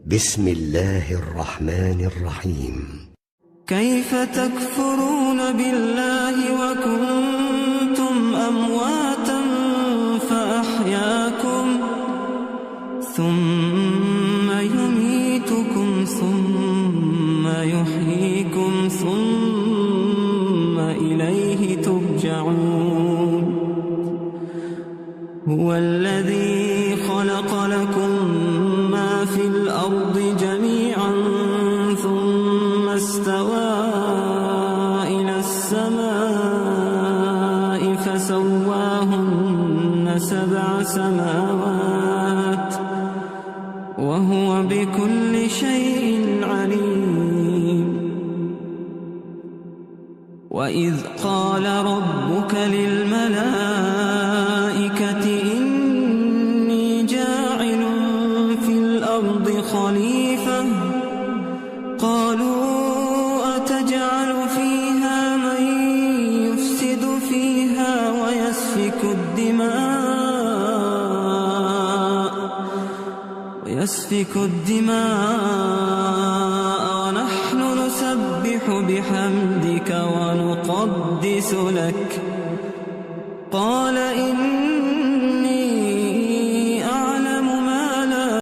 بسم الله الرحمن الرحيم. كيف تكفرون بالله وكنتم أمواتا فأحياكم ثم يميتكم ثم يحييكم ثم إليه ترجعون. هو الذي خلق لكم ما في الأرض جميعا ثم استوى إلى السماء فسواهن 7 سماوات وهو بكل شيء عليم. وإذ قال ربك للملائكة إني جاعل في الأرض خليفة قالوا أتجعل فيها من يفسد فيها ويسفك الدماء ونحن نسبح بحمدك ونقدس لك قال